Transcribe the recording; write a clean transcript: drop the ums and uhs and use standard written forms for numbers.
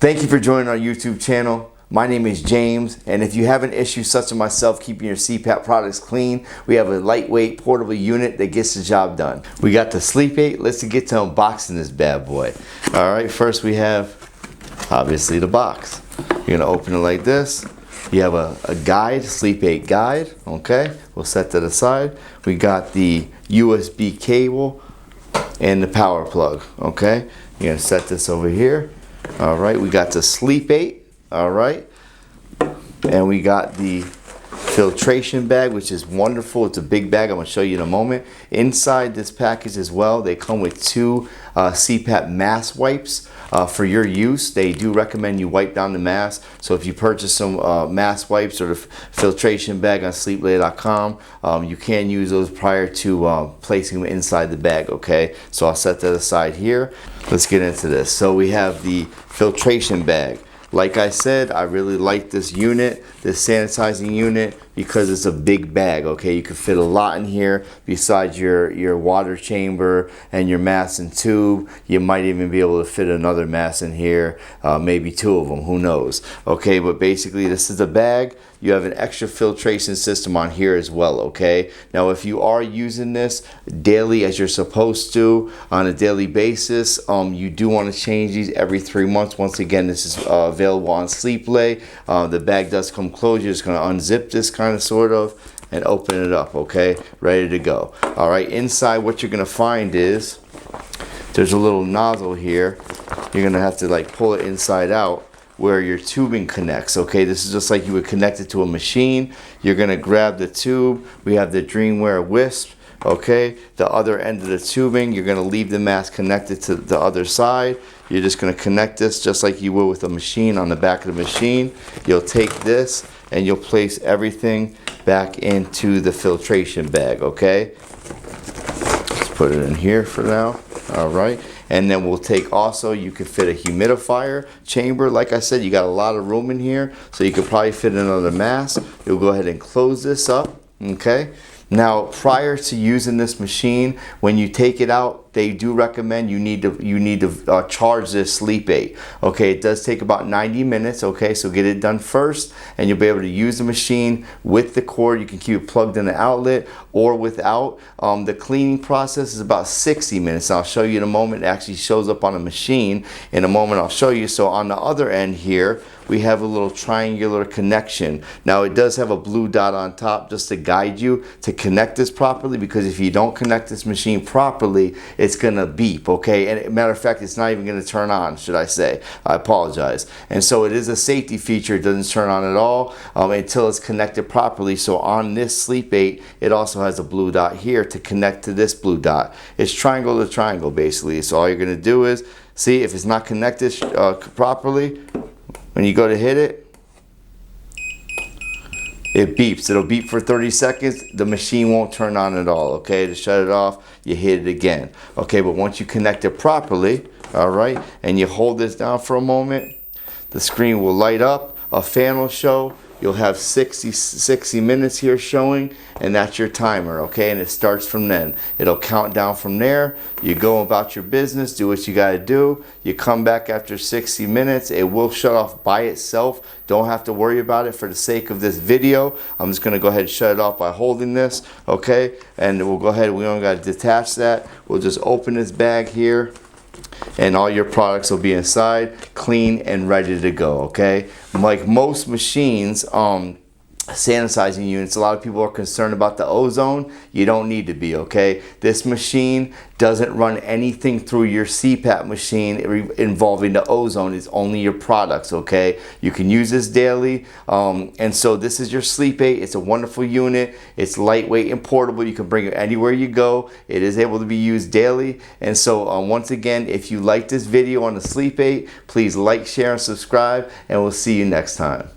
Thank you for joining our YouTube channel. My name is James, and if you have an issue such as myself keeping your CPAP products clean, we have a lightweight portable unit that gets the job done. We got the Sleep8. Let's get to unboxing this bad boy. All right, first we have obviously the box. You're gonna open it like this. You have a guide, Sleep8 guide, okay? We'll set that aside. We got the USB cable and the power plug, okay? You're gonna set this over here. All right, we got the Sleep8, all right? And we got the filtration bag, which is wonderful. It's a big bag. I'm gonna show you in a moment. Inside this package as well, they come with two CPAP mask wipes for your use. They do recommend you wipe down the mask. So if you purchase some mask wipes or the filtration bag on Sleep8.com, you can use those prior to placing them inside the bag, okay? So I'll set that aside here. Let's get into this. So we have the filtration bag. Like I said, I really like this unit, this sanitizing unit, because it's a big bag, okay? You can fit a lot in here besides your water chamber and your mask and tube. You might even be able to fit another mask in here, maybe two of them, who knows? Okay, but basically this is a bag. You have an extra filtration system on here as well, okay? Now if you are using this daily as you're supposed to on a daily basis, you do want to change these every 3 months. Once again, this is available on Sleep8. The bag does come closed. You're just going to unzip this kind of sort of and open it up, okay? Ready to go. All right, inside what you're going to find is there's a little nozzle here. You're going to have to like pull it inside out where your tubing connects, okay? This is just like you would connect it to a machine. You're gonna grab the tube. We have the Dreamwear Wisp, okay? The other end of the tubing, you're gonna leave the mask connected to the other side. You're just gonna connect this just like you would with a machine on the back of the machine. You'll take this and you'll place everything back into the filtration bag, okay? Let's put it in here for now, all right? And then we'll take also, you could fit a humidifier chamber. Like I said, you got a lot of room in here, so you could probably fit another mask. You'll go ahead and close this up, okay? Now, prior to using this machine, when you take it out, they do recommend you need to charge this Sleep8. Okay, it does take about 90 minutes. Okay, so get it done first, and you'll be able to use the machine with the cord. You can keep it plugged in the outlet or without. The cleaning process is about 60 minutes. I'll show you in a moment. It actually shows up on a machine. In a moment, I'll show you. So on the other end here, we have a little triangular connection. Now it does have a blue dot on top just to guide you to connect this properly, because if you don't connect this machine properly, it's gonna beep, okay? And matter of fact, it's not even gonna turn on, should I say. I apologize. And so it is a safety feature. It doesn't turn on at all until it's connected properly. So on this Sleep8, it also has a blue dot here to connect to this blue dot. It's triangle to triangle basically. So all you're gonna do is, see if it's not connected properly, when you go to hit it, it beeps. It'll beep for 30 seconds. The machine won't turn on at all, okay? To shut it off, you hit it again. Okay, but once you connect it properly, all right, and you hold this down for a moment, the screen will light up, a fan will show. You'll have 60 minutes here showing, and that's your timer, okay? And it starts from then. It'll count down from there. You go about your business, do what you gotta do. You come back after 60 minutes. It will shut off by itself. Don't have to worry about it for the sake of this video. I'm just gonna go ahead and shut it off by holding this, okay? And we'll go ahead, we don't gotta detach that. We'll just open this bag here, and all your products will be inside, clean and ready to go, okay? Like most machines, sanitizing units, a lot of people are concerned about the ozone. You don't need to be, okay? This machine doesn't run anything through your CPAP machine involving the ozone. It's only your products, okay? You can use this daily, and so this is your Sleep8. It's a wonderful unit. It's lightweight and portable. You can bring it anywhere you go. It is able to be used daily. And so once again, if you like this video on the Sleep8, please like, share, and subscribe, and we'll see you next time.